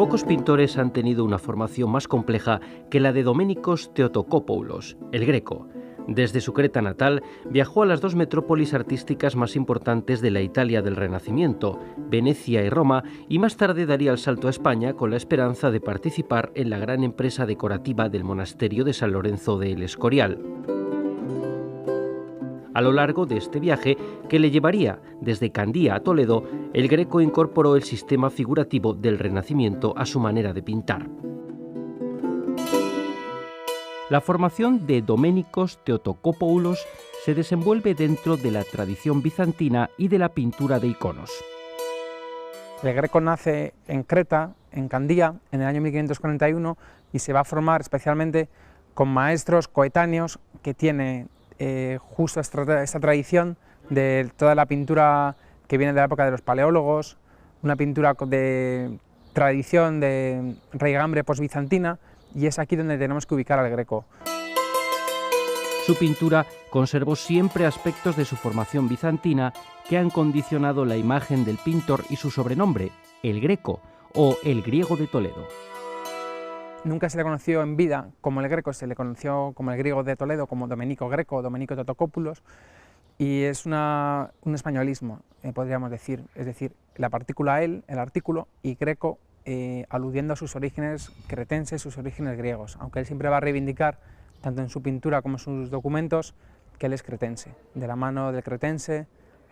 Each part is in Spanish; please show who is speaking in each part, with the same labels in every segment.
Speaker 1: Pocos pintores han tenido una formación más compleja que la de Domenikos Theotokopoulos, el Greco. Desde su Creta natal, viajó a las dos metrópolis artísticas más importantes de la Italia del Renacimiento, Venecia y Roma, y más tarde daría el salto a España con la esperanza de participar en la gran empresa decorativa del monasterio de San Lorenzo de El Escorial. A lo largo de este viaje, que le llevaría desde Candía a Toledo, el Greco incorporó el sistema figurativo del Renacimiento a su manera de pintar. La formación de Domenikos Theotokopoulos se desenvuelve dentro de la tradición bizantina y de la pintura de iconos.
Speaker 2: El Greco nace en Creta, en Candía, en el año 1541 y se va a formar especialmente con maestros coetáneos que tiene justo esta tradición de toda la pintura que viene de la época de los paleólogos, una pintura de tradición de raigambre posbizantina, y es aquí donde tenemos que ubicar al Greco.
Speaker 1: Su pintura conservó siempre aspectos de su formación bizantina que han condicionado la imagen del pintor y su sobrenombre, el Greco o el griego de Toledo.
Speaker 2: Nunca se le conoció en vida como el Greco, se le conoció como el griego de Toledo, como Domenico Greco o Domenico Theotokopoulos, y es un españolismo, podríamos decir, es decir, la partícula el artículo, y Greco, aludiendo a sus orígenes cretenses, sus orígenes griegos, aunque él siempre va a reivindicar, tanto en su pintura como en sus documentos, que él es cretense, de la mano del cretense,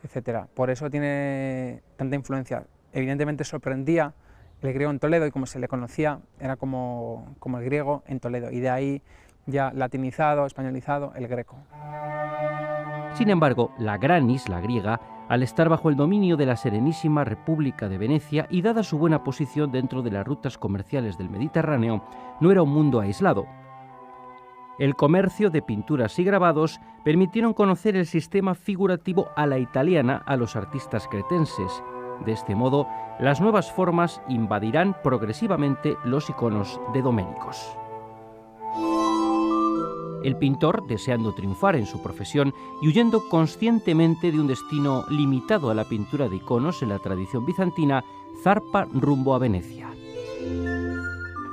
Speaker 2: etc. Por eso tiene tanta influencia. Evidentemente sorprendía el griego en Toledo, y como se le conocía, era como el griego en Toledo, y de ahí ya latinizado, españolizado, el Greco.
Speaker 1: Sin embargo, la gran isla griega, al estar bajo el dominio de la Serenísima República de Venecia y dada su buena posición dentro de las rutas comerciales del Mediterráneo, no era un mundo aislado. El comercio de pinturas y grabados permitieron conocer el sistema figurativo a la italiana a los artistas cretenses. De este modo, las nuevas formas invadirán progresivamente los iconos de Domenikos. El pintor, deseando triunfar en su profesión y huyendo conscientemente de un destino limitado a la pintura de iconos en la tradición bizantina, zarpa rumbo a Venecia.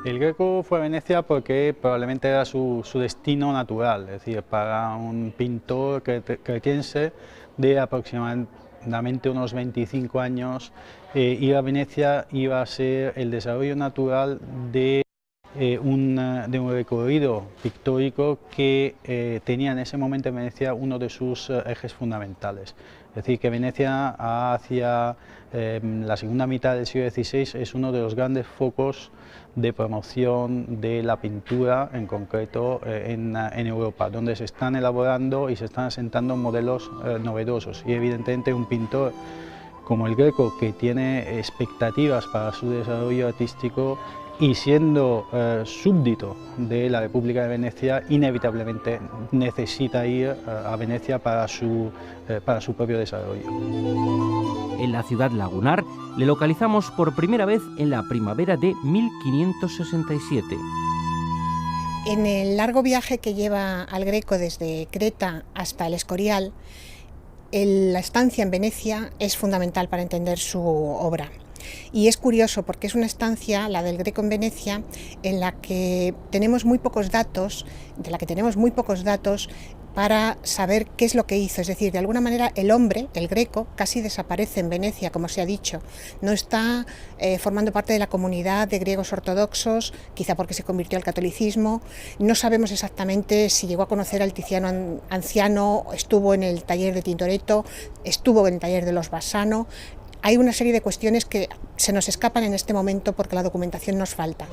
Speaker 3: El Greco fue a Venecia porque probablemente era su destino natural, es decir, para un pintor cretense de aproximadamente unos 25 años, ir a Venecia iba a ser el desarrollo natural de un recorrido pictórico que tenía en ese momento en Venecia uno de sus ejes fundamentales. Es decir, que Venecia hacia la segunda mitad del siglo XVI es uno de los grandes focos de promoción de la pintura, en concreto en Europa, donde se están elaborando y se están asentando modelos novedosos, y evidentemente un pintor como el Greco, que tiene expectativas para su desarrollo artístico y siendo súbdito de la República de Venecia, inevitablemente necesita ir a Venecia para su propio desarrollo.
Speaker 1: En la ciudad lagunar le localizamos por primera vez en la primavera de 1567.
Speaker 4: En el largo viaje que lleva al Greco desde Creta hasta El Escorial, la estancia en Venecia es fundamental para entender su obra. Y es curioso porque es una estancia, la del Greco en Venecia, en la que tenemos muy pocos datos, para saber qué es lo que hizo. Es decir, de alguna manera el hombre, el Greco, casi desaparece en Venecia, como se ha dicho. No está formando parte de la comunidad de griegos ortodoxos, quizá porque se convirtió al catolicismo. No sabemos exactamente si llegó a conocer al Tiziano anciano, estuvo en el taller de Tintoretto, estuvo en el taller de los Bassano. Hay una serie de cuestiones que se nos escapan en este momento porque la documentación nos falta.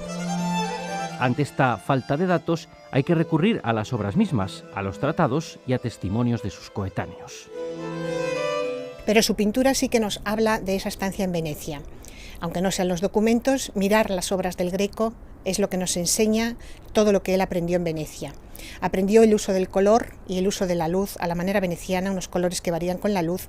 Speaker 1: Ante esta falta de datos, hay que recurrir a las obras mismas, a los tratados y a testimonios de sus coetáneos.
Speaker 4: Pero su pintura sí que nos habla de esa estancia en Venecia. Aunque no sean los documentos, mirar las obras del Greco es lo que nos enseña todo lo que él aprendió en Venecia. Aprendió el uso del color y el uso de la luz a la manera veneciana, unos colores que varían con la luz.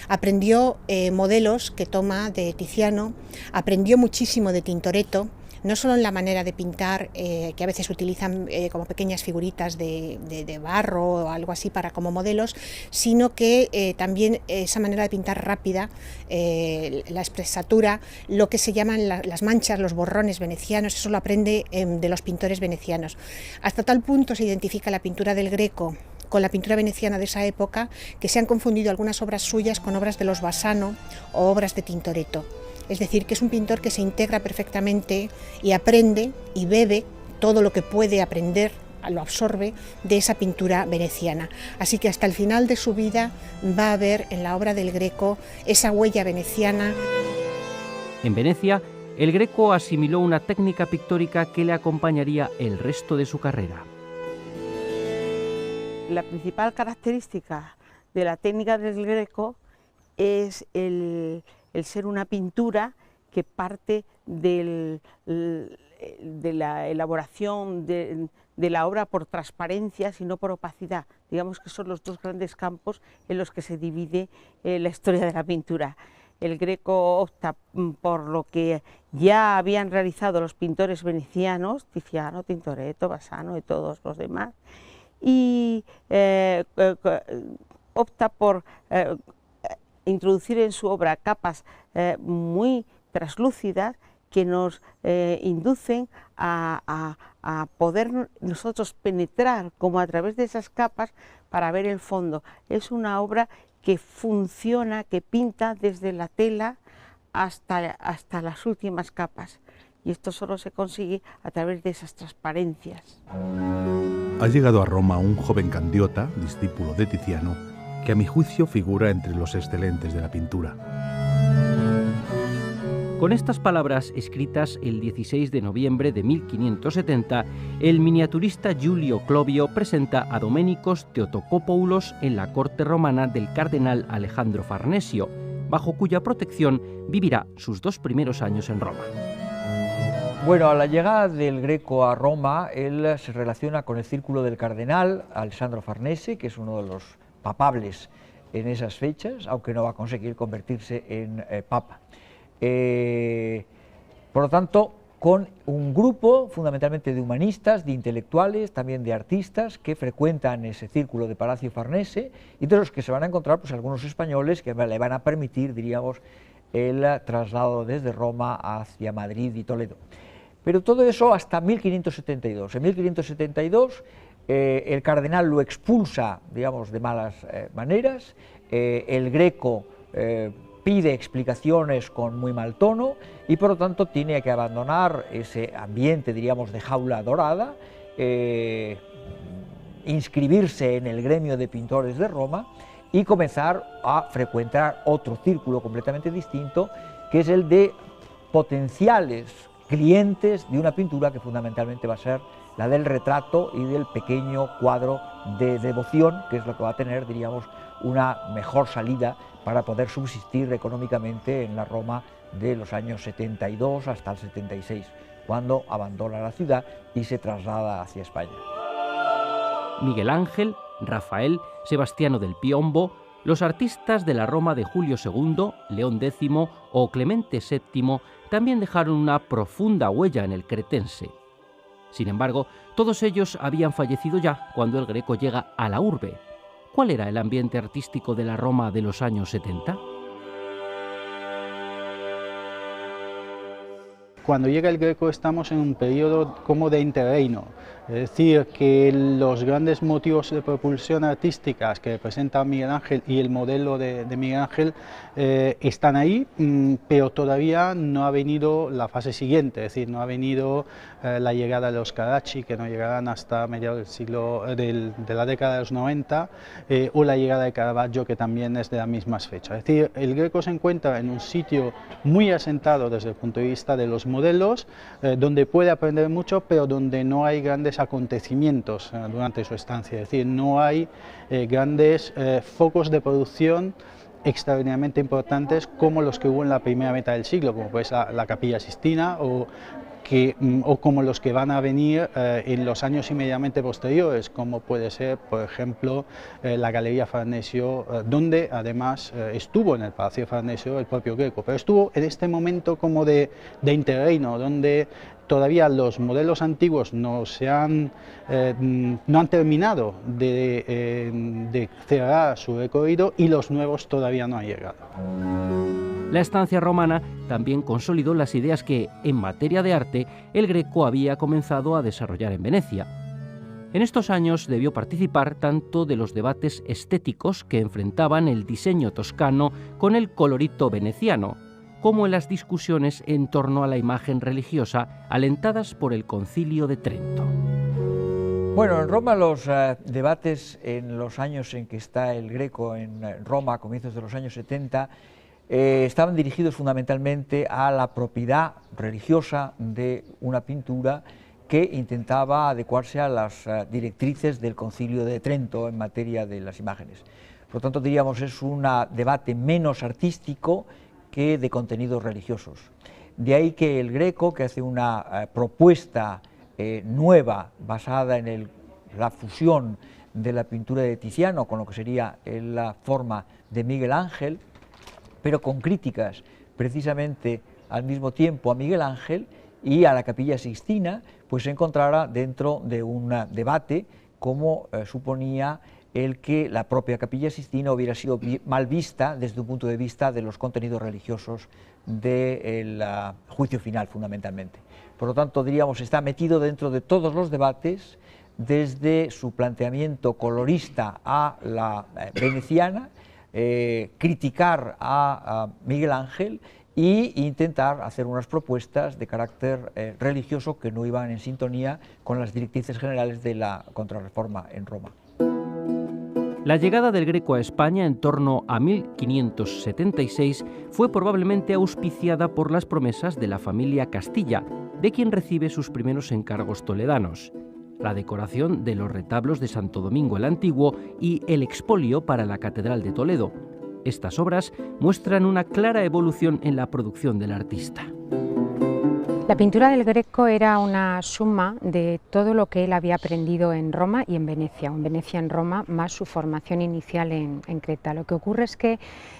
Speaker 4: Aprendió modelos que toma de Tiziano, aprendió muchísimo de Tintoretto, no solo en la manera de pintar, que a veces utilizan como pequeñas figuritas de barro o algo así para como modelos, sino que también esa manera de pintar rápida, la espresatura, lo que se llaman las manchas, los borrones venecianos, eso lo aprende de los pintores venecianos. Hasta tal punto se identifica la pintura del Greco con la pintura veneciana de esa época, que se han confundido algunas obras suyas con obras de los Bassano o obras de Tintoretto. Es decir, que es un pintor que se integra perfectamente y aprende y bebe todo lo que puede aprender, lo absorbe de esa pintura veneciana. Así que hasta el final de su vida va a ver en la obra del Greco esa huella veneciana.
Speaker 1: En Venecia, el Greco asimiló una técnica pictórica que le acompañaría el resto de su carrera.
Speaker 5: La principal característica de la técnica del Greco es el ser una pintura que parte de la elaboración de la obra por transparencias y no por opacidad. Digamos que son los dos grandes campos en los que se divide la historia de la pintura. El Greco opta por lo que ya habían realizado los pintores venecianos, Tiziano, Tintoretto, Bassano y todos los demás, y opta por introducir en su obra capas muy traslúcidas que nos inducen a poder nosotros penetrar como a través de esas capas para ver el fondo. Es una obra que funciona, que pinta desde la tela hasta las últimas capas, y esto solo se consigue a través de esas transparencias.
Speaker 6: Ha llegado a Roma un joven Candiota, discípulo de Tiziano, que a mi juicio figura entre los excelentes de la pintura.
Speaker 1: Con estas palabras escritas el 16 de noviembre de 1570, el miniaturista Giulio Clovio presenta a Domenicos Theotokopoulos en la corte romana del cardenal Alejandro Farnesio, bajo cuya protección vivirá sus 2 primeros años en Roma.
Speaker 7: Bueno, a la llegada del Greco a Roma, él se relaciona con el círculo del cardenal Alessandro Farnese, que es uno de los papables en esas fechas, aunque no va a conseguir convertirse en papa. Por lo tanto, con un grupo fundamentalmente de humanistas, de intelectuales, también de artistas que frecuentan ese círculo de Palacio Farnese, y de los que se van a encontrar pues algunos españoles que le van a permitir, diríamos, el traslado desde Roma hacia Madrid y Toledo. Pero todo eso hasta 1572. En 1572 el cardenal lo expulsa, digamos, de malas maneras. El Greco pide explicaciones con muy mal tono y por lo tanto tiene que abandonar ese ambiente, diríamos, de jaula dorada, inscribirse en el gremio de pintores de Roma y comenzar a frecuentar otro círculo completamente distinto, que es el de potenciales clientes de una pintura que fundamentalmente va a ser la del retrato y del pequeño cuadro de devoción, que es lo que va a tener, diríamos, una mejor salida para poder subsistir económicamente en la Roma de los años 72 hasta el 76, cuando abandona la ciudad y se traslada hacia España.
Speaker 1: Miguel Ángel, Rafael, Sebastiano del Piombo, los artistas de la Roma de Julio II, León X o Clemente VII también dejaron una profunda huella en el cretense. Sin embargo, todos ellos habían fallecido ya cuando el Greco llega a la urbe. ¿Cuál era el ambiente artístico de la Roma de los años 70?
Speaker 3: Cuando llega el Greco estamos en un periodo como de interreino, es decir, que los grandes motivos de propulsión artísticas que representa Miguel Ángel y el modelo de Miguel Ángel están ahí, pero todavía no ha venido la fase siguiente, es decir, no ha venido la llegada de los Carracci, que no llegarán hasta mediados del siglo, de la década de los 90, o la llegada de Caravaggio, que también es de las mismas fechas. Es decir, el Greco se encuentra en un sitio muy asentado desde el punto de vista de los modelos, donde puede aprender mucho, pero donde no hay grandes acontecimientos durante su estancia, es decir, no hay grandes focos de producción extraordinariamente importantes como los que hubo en la primera mitad del siglo, como pues la Capilla Sistina o o como los que van a venir en los años inmediatamente posteriores, como puede ser, por ejemplo, la Galería Farnesio, donde además estuvo en el Palacio Farnesio el propio Greco, pero estuvo en este momento como de interreino, donde todavía los modelos antiguos no han terminado de cerrar su recorrido y los nuevos todavía no han llegado.
Speaker 1: La estancia romana también consolidó las ideas que, en materia de arte, el Greco había comenzado a desarrollar en Venecia. En estos años debió participar tanto de los debates estéticos que enfrentaban el diseño toscano con el colorito veneciano, como en las discusiones en torno a la imagen religiosa alentadas por el Concilio de Trento.
Speaker 7: Bueno, en Roma los debates en los años en que está el Greco en Roma, a comienzos de los años 70, estaban dirigidos fundamentalmente a la propiedad religiosa de una pintura que intentaba adecuarse a las directrices del Concilio de Trento en materia de las imágenes. Por lo tanto, diríamos, es un debate menos artístico que de contenidos religiosos. De ahí que el Greco, que hace una propuesta nueva basada en la fusión de la pintura de Tiziano con lo que sería la forma de Miguel Ángel, pero con críticas precisamente al mismo tiempo a Miguel Ángel y a la Capilla Sixtina, pues se encontrara dentro de un debate como suponía el que la propia Capilla Sixtina hubiera sido mal vista desde un punto de vista de los contenidos religiosos del juicio final, fundamentalmente. Por lo tanto, diríamos, está metido dentro de todos los debates, desde su planteamiento colorista a la veneciana, criticar a Miguel Ángel e intentar hacer unas propuestas de carácter religioso que no iban en sintonía con las directrices generales de la Contrarreforma en Roma.
Speaker 1: La llegada del Greco a España en torno a 1576 fue probablemente auspiciada por las promesas de la familia Castilla, de quien recibe sus primeros encargos toledanos: la decoración de los retablos de Santo Domingo el Antiguo y el expolio para la Catedral de Toledo. Estas obras muestran una clara evolución en la producción del artista.
Speaker 8: La pintura del Greco era una suma de todo lo que él había aprendido en Roma y en Venecia, o en Venecia en Roma, más su formación inicial en Creta. Lo que ocurre es que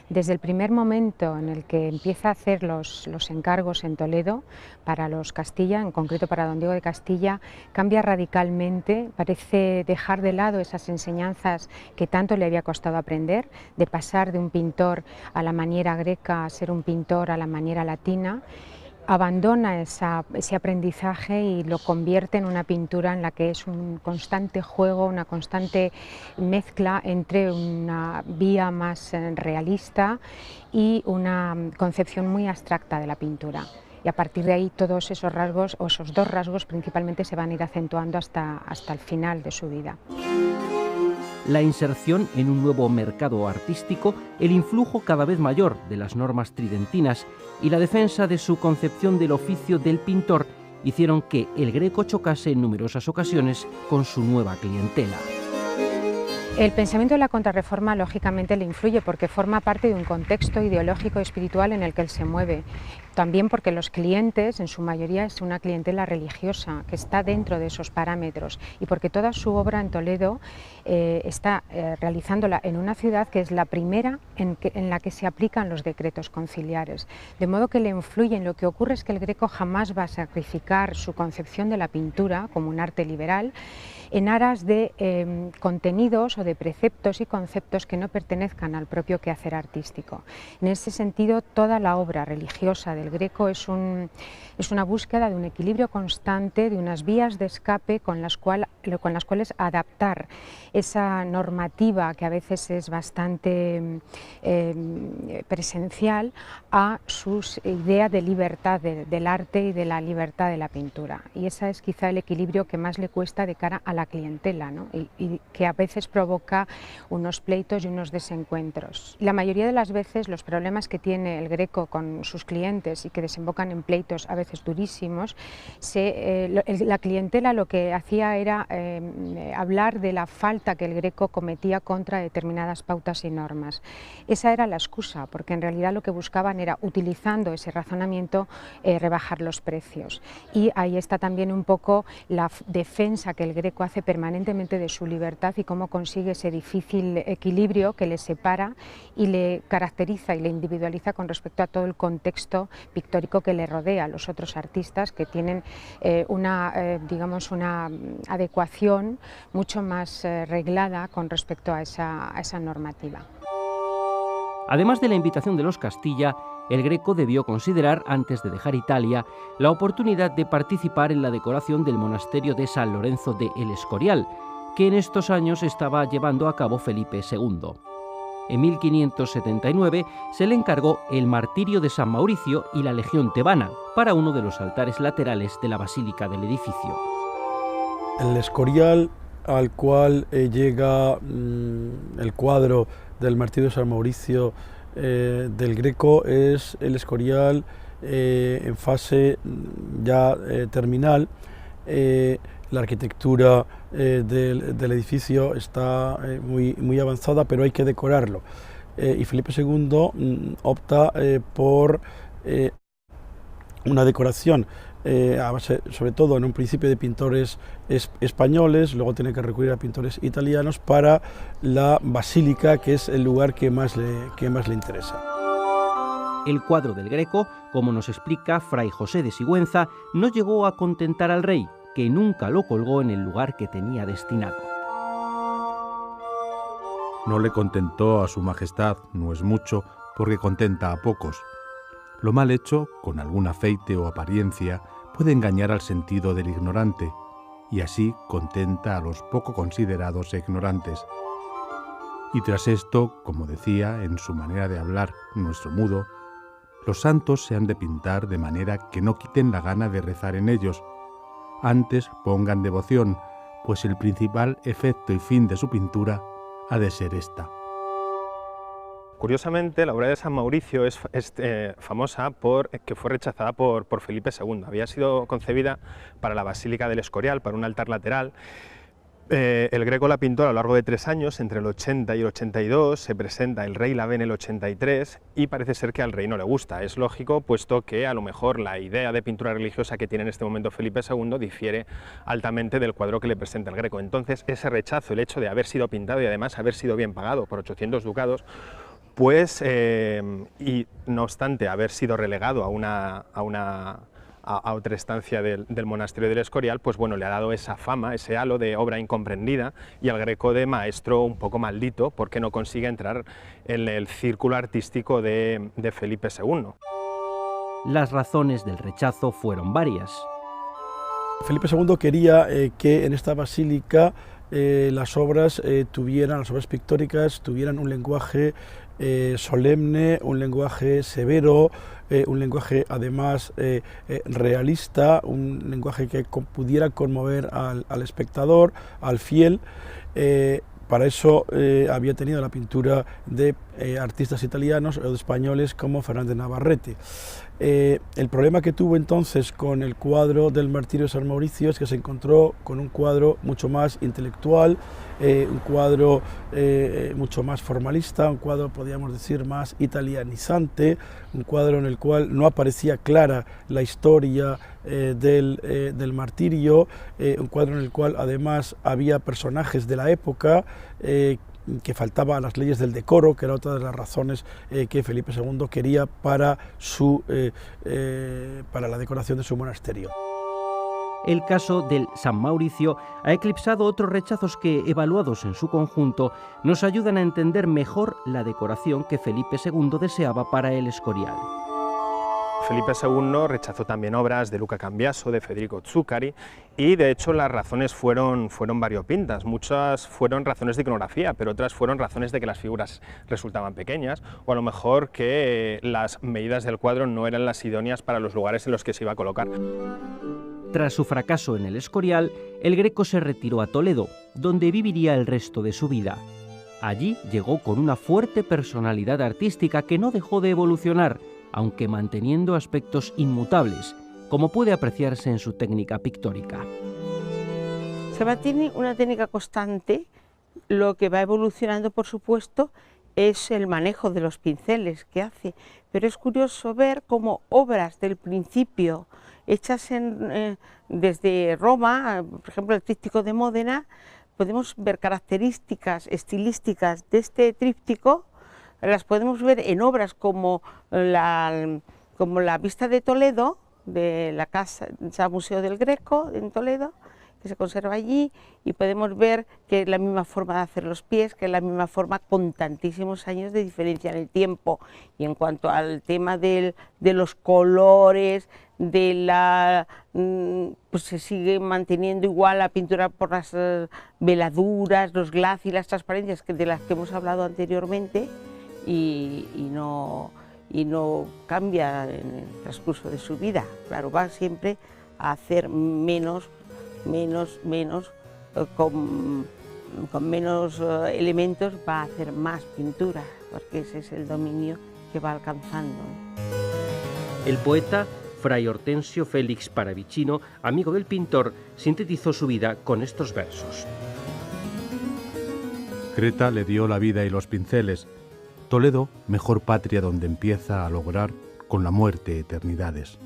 Speaker 8: desde el primer momento en el que empieza a hacer los encargos en Toledo para los Castilla, en concreto para don Diego de Castilla, cambia radicalmente, parece dejar de lado esas enseñanzas que tanto le había costado aprender, de pasar de un pintor a la maniera greca a ser un pintor a la maniera latina. Abandona ese aprendizaje y lo convierte en una pintura en la que es un constante juego, una constante mezcla entre una vía más realista y una concepción muy abstracta de la pintura. Y a partir de ahí todos esos rasgos, o esos dos rasgos principalmente, se van a ir acentuando hasta el final de su vida.
Speaker 1: La inserción en un nuevo mercado artístico, el influjo cada vez mayor de las normas tridentinas y la defensa de su concepción del oficio del pintor hicieron que el Greco chocase en numerosas ocasiones con su nueva clientela.
Speaker 8: El pensamiento de la Contrarreforma lógicamente le influye porque forma parte de un contexto ideológico y espiritual en el que él se mueve. También porque los clientes, en su mayoría, es una clientela religiosa que está dentro de esos parámetros, y porque toda su obra en Toledo está realizándola en una ciudad que es la primera en la que se aplican los decretos conciliares. De modo que le influyen. Lo que ocurre es que el Greco jamás va a sacrificar su concepción de la pintura como un arte liberal en aras de contenidos o de preceptos y conceptos que no pertenezcan al propio quehacer artístico. En ese sentido, toda la obra religiosa del Greco es una búsqueda de un equilibrio constante, de unas vías de escape con las cuales adaptar esa normativa, que a veces es bastante presencial, a sus ideas de libertad del arte y de la libertad de la pintura. Y ese es quizá el equilibrio que más le cuesta de cara a la clientela, ¿no? y que a veces provoca unos pleitos y unos desencuentros. La mayoría de las veces los problemas que tiene el Greco con sus clientes difíciles y que desembocan en pleitos a veces durísimos, la clientela lo que hacía era hablar de la falta que el Greco cometía contra determinadas pautas y normas. Esa era la excusa, porque en realidad lo que buscaban era, utilizando ese razonamiento, rebajar los precios. Y ahí está también un poco la defensa que el Greco hace permanentemente de su libertad y cómo consigue ese difícil equilibrio que le separa y le caracteriza y le individualiza con respecto a todo el contexto pictórico que le rodea a los otros artistas, que tienen digamos una adecuación mucho más reglada con respecto a esa normativa.
Speaker 1: Además de la invitación de los Castilla, el Greco debió considerar, antes de dejar Italia, la oportunidad de participar en la decoración del monasterio de San Lorenzo de El Escorial, que en estos años estaba llevando a cabo Felipe II. En 1579 se le encargó el martirio de San Mauricio y la Legión Tebana para uno de los altares laterales de la basílica del edificio.
Speaker 9: El Escorial al cual llega el cuadro del martirio de San Mauricio del Greco es el Escorial en fase ya terminal. La arquitectura del edificio está muy avanzada, pero hay que decorarlo. Y Felipe II opta por una decoración a base, sobre todo en un principio, de pintores españoles, luego tiene que recurrir a pintores italianos para la basílica, que es el lugar que más le interesa.
Speaker 1: El cuadro del Greco, como nos explica Fray José de Sigüenza, no llegó a contentar al rey, que nunca lo colgó en el lugar que tenía destinado.
Speaker 6: No le contentó a su majestad, no es mucho, porque contenta a pocos. Lo mal hecho, con algún afeite o apariencia, puede engañar al sentido del ignorante, y así contenta a los poco considerados e ignorantes. Y tras esto, como decía en su manera de hablar, nuestro mudo, los santos se han de pintar de manera que no quiten la gana de rezar en ellos, antes pongan devoción, pues el principal efecto y fin de su pintura ha de ser esta.
Speaker 10: Curiosamente, la obra de San Mauricio es famosa porque fue rechazada por Felipe II. Había sido concebida para la Basílica del Escorial, para un altar lateral. El Greco la pintó a lo largo de 3 años, entre el 80 y el 82, se presenta, el rey la ve en el 83 y parece ser que al rey no le gusta. Es lógico, puesto que a lo mejor la idea de pintura religiosa que tiene en este momento Felipe II difiere altamente del cuadro que le presenta el Greco. Entonces ese rechazo, el hecho de haber sido pintado y además haber sido bien pagado por 800 ducados, pues, y no obstante haber sido relegado a otra estancia del monasterio del Escorial, pues bueno, le ha dado esa fama, ese halo de obra incomprendida y al Greco de maestro un poco maldito porque no consigue entrar en el círculo artístico de Felipe II.
Speaker 1: Las razones del rechazo fueron varias.
Speaker 9: Felipe II quería que en esta basílica las obras pictóricas tuvieran un lenguaje solemne, un lenguaje severo, un lenguaje además realista, un lenguaje que pudiera conmover al espectador, al fiel. Para eso había tenido la pintura de artistas italianos o de españoles como Fernández Navarrete. El problema que tuvo entonces con el cuadro del martirio de San Mauricio es que se encontró con un cuadro mucho más intelectual, un cuadro mucho más formalista, un cuadro, podríamos decir, más italianizante, un cuadro en el cual no aparecía clara la historia del martirio, un cuadro en el cual además había personajes de la época que faltaba a las leyes del decoro, que era otra de las razones que Felipe II quería para la decoración de su monasterio.
Speaker 1: El caso del San Mauricio ha eclipsado otros rechazos que, evaluados en su conjunto, nos ayudan a entender mejor la decoración que Felipe II deseaba para el Escorial.
Speaker 10: Felipe II rechazó también obras de Luca Cambiaso, de Federico Zuccari, y de hecho las razones fueron variopintas. Muchas fueron razones de iconografía, pero otras fueron razones de que las figuras resultaban pequeñas, o a lo mejor que las medidas del cuadro no eran las idóneas para los lugares en los que se iba a colocar.
Speaker 1: Tras su fracaso en el Escorial, el Greco se retiró a Toledo, donde viviría el resto de su vida. Allí llegó con una fuerte personalidad artística que no dejó de evolucionar, aunque manteniendo aspectos inmutables, como puede apreciarse en su técnica pictórica.
Speaker 5: Se mantiene una técnica constante. Lo que va evolucionando, por supuesto, es el manejo de los pinceles que hace, pero es curioso ver cómo obras del principio hechas desde Roma, por ejemplo el tríptico de Módena, podemos ver características estilísticas de este tríptico, las podemos ver en obras como la Vista de Toledo, de la Casa Museo del Greco en Toledo, que se conserva allí, y podemos ver que es la misma forma de hacer los pies, que es la misma forma con tantísimos años de diferencia en el tiempo. Y en cuanto al tema de los colores, pues se sigue manteniendo igual la pintura por las veladuras, los glacis y las transparencias de las que hemos hablado anteriormente, y no cambia en el transcurso de su vida. Claro, va siempre a hacer menos, con menos elementos, va a hacer más pintura, porque ese es el dominio que va alcanzando.
Speaker 1: El poeta Fray Hortensio Félix Paravicino, amigo del pintor, sintetizó su vida con estos versos.
Speaker 6: Creta le dio la vida y los pinceles. Toledo, mejor patria donde empieza a lograr con la muerte eternidades.